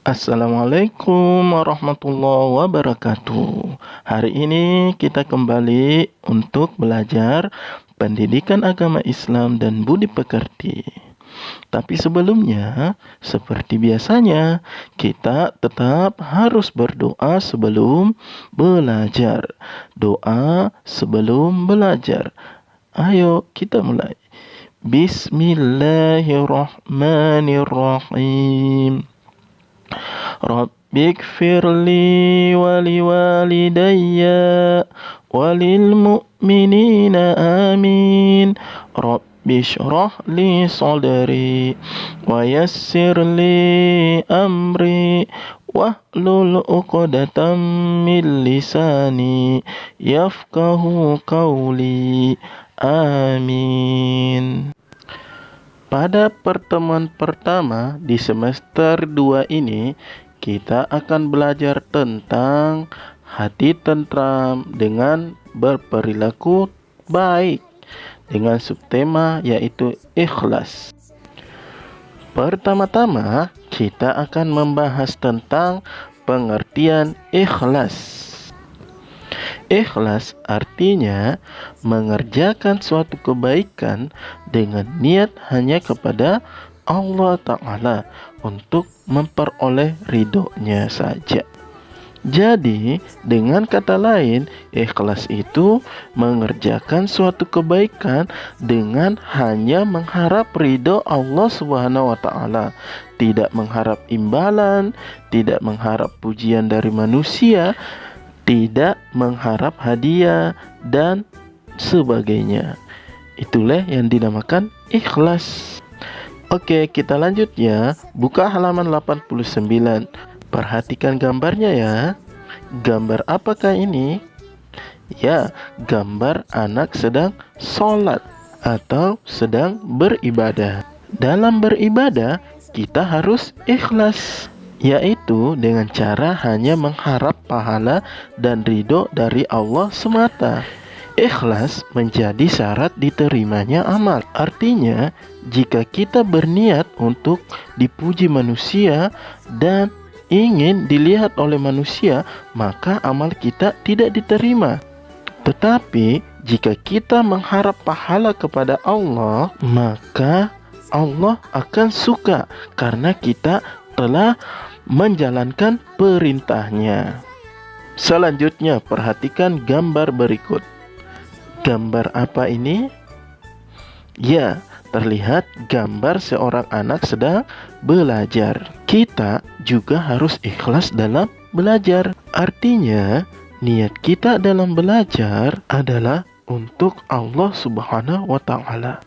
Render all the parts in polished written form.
Assalamualaikum warahmatullahi wabarakatuh. Hari ini kita kembali untuk belajar pendidikan agama Islam dan budi pekerti. Tapi sebelumnya, seperti biasanya, kita tetap harus berdoa sebelum belajar. Doa sebelum belajar. Ayo kita mulai. Bismillahirrahmanirrahim. Rabbighfirli waliwalidayya walil mu'minina amin. Rabbi shrah li sadri wa yassir li amri wahlul 'uqdatam min lisani yafqahu qawli. Amin. Pada pertemuan pertama di semester 2 ini, kita akan belajar tentang hati tentram dengan berperilaku baik dengan subtema yaitu ikhlas. Pertama-tama, kita akan membahas tentang pengertian ikhlas. Ikhlas artinya mengerjakan suatu kebaikan dengan niat hanya kepada Allah Ta'ala untuk memperoleh ridhonya saja. Jadi, dengan kata lain, ikhlas itu mengerjakan suatu kebaikan dengan hanya mengharap ridho Allah Subhanahu wa Ta'ala, tidak mengharap imbalan, tidak mengharap pujian dari manusia, tidak mengharap hadiah dan sebagainya. Itulah yang dinamakan ikhlas. Oke, kita lanjut ya. Buka halaman 89. Perhatikan gambarnya ya. Gambar apakah ini? Ya, gambar anak sedang sholat atau sedang beribadah. Dalam beribadah, kita harus ikhlas, yaitu dengan cara hanya mengharap pahala dan ridho dari Allah semata. Ikhlas menjadi syarat diterimanya amal. Artinya, jika kita berniat untuk dipuji manusia dan ingin dilihat oleh manusia, maka amal kita tidak diterima. Tetapi, jika kita mengharap pahala kepada Allah, maka Allah akan suka karena kita telah menjalankan perintahnya. Selanjutnya, perhatikan gambar berikut. Gambar apa ini? Ya, terlihat gambar seorang anak sedang belajar. Kita juga harus ikhlas dalam belajar. Artinya, niat kita dalam belajar adalah untuk Allah Subhanahu wa Ta'ala,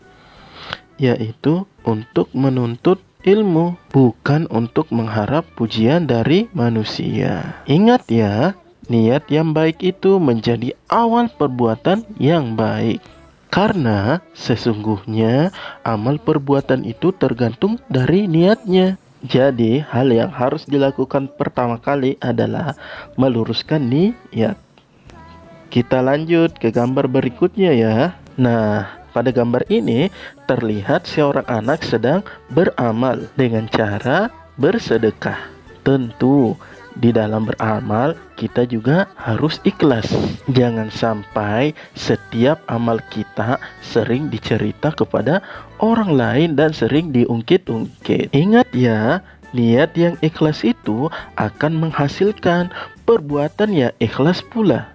yaitu untuk menuntut ilmu, bukan untuk mengharap pujian dari manusia. Ingat ya, niat yang baik itu menjadi awal perbuatan yang baik. Karena sesungguhnya amal perbuatan itu tergantung dari niatnya. Jadi, hal yang harus dilakukan pertama kali adalah meluruskan niat. Kita lanjut ke gambar berikutnya ya. Nah, pada gambar ini terlihat seorang anak sedang beramal dengan cara bersedekah. Tentu di dalam beramal kita juga harus ikhlas. Jangan sampai setiap amal kita sering dicerita kepada orang lain dan sering diungkit-ungkit. Ingat ya, niat yang ikhlas itu akan menghasilkan perbuatan yang ikhlas pula.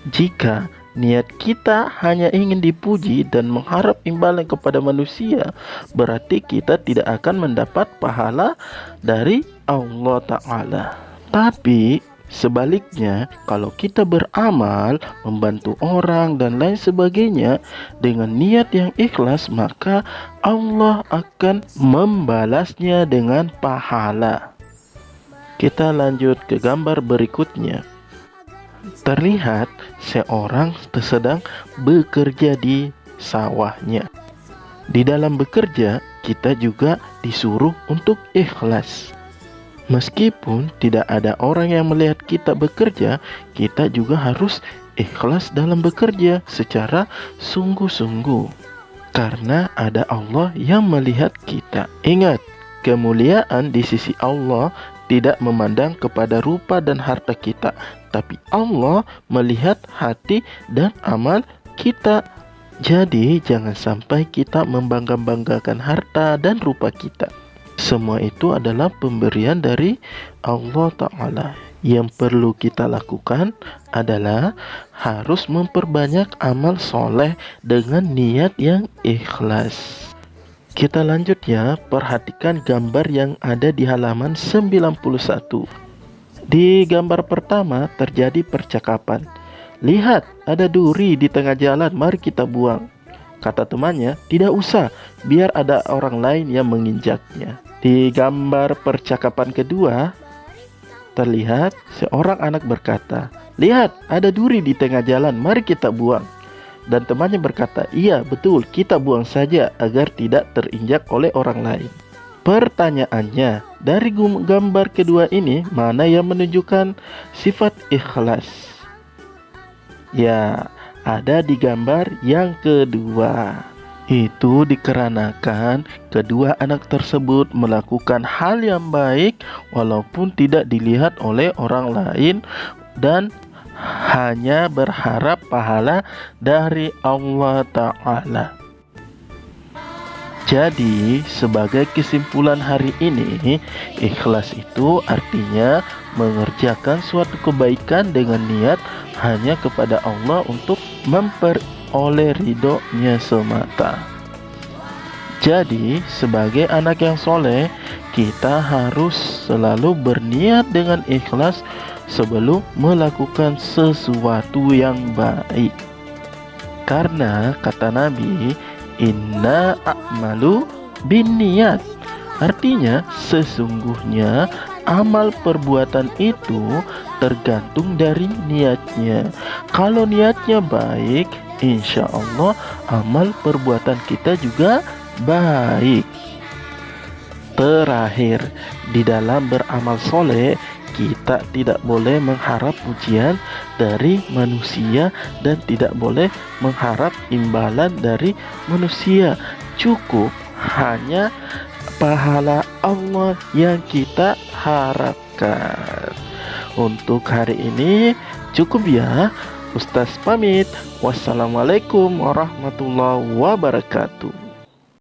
Jika niat kita hanya ingin dipuji dan mengharap imbalan kepada manusia, berarti kita tidak akan mendapat pahala dari Allah Ta'ala. Tapi sebaliknya, kalau kita beramal, membantu orang dan lain sebagainya dengan niat yang ikhlas, maka Allah akan membalasnya dengan pahala. Kita lanjut ke gambar berikutnya. Terlihat seorang sedang bekerja di sawahnya. Di dalam bekerja, kita juga disuruh untuk ikhlas. Meskipun tidak ada orang yang melihat kita bekerja, kita juga harus ikhlas dalam bekerja secara sungguh-sungguh. Karena ada Allah yang melihat kita. Ingat, kemuliaan di sisi Allah tidak memandang kepada rupa dan harta kita, tapi Allah melihat hati dan amal kita. Jadi jangan sampai kita membangga-banggakan harta dan rupa kita. Semua itu adalah pemberian dari Allah Ta'ala. Yang perlu kita lakukan adalah harus memperbanyak amal soleh dengan niat yang ikhlas. Kita lanjut ya, perhatikan gambar yang ada di halaman 91. Di gambar pertama terjadi percakapan. Lihat, ada duri di tengah jalan, mari kita buang. Kata temannya, tidak usah, biar ada orang lain yang menginjaknya. Di gambar percakapan kedua, terlihat seorang anak berkata, lihat, ada duri di tengah jalan, mari kita buang. Dan temannya berkata, iya betul, kita buang saja agar tidak terinjak oleh orang lain. Pertanyaannya, dari gambar kedua ini, mana yang menunjukkan sifat ikhlas? Ya, ada di gambar yang kedua. Itu dikarenakan kedua anak tersebut melakukan hal yang baik walaupun tidak dilihat oleh orang lain dan hanya berharap pahala dari Allah Ta'ala. Jadi sebagai kesimpulan hari ini, ikhlas itu artinya mengerjakan suatu kebaikan dengan niat hanya kepada Allah untuk memperoleh ridhonya semata. Jadi sebagai anak yang soleh, kita harus selalu berniat dengan ikhlas sebelum melakukan sesuatu yang baik. Karena kata Nabi, inna a'malu binniyat. Artinya sesungguhnya amal perbuatan itu tergantung dari niatnya. Kalau niatnya baik, insya Allah amal perbuatan kita juga baik. Terakhir, di dalam beramal soleh, kita tidak boleh mengharap pujian dari manusia dan tidak boleh mengharap imbalan dari manusia. Cukup hanya pahala Allah yang kita harapkan. Untuk hari ini cukup ya. Ustaz pamit. Wassalamualaikum warahmatullahi wabarakatuh.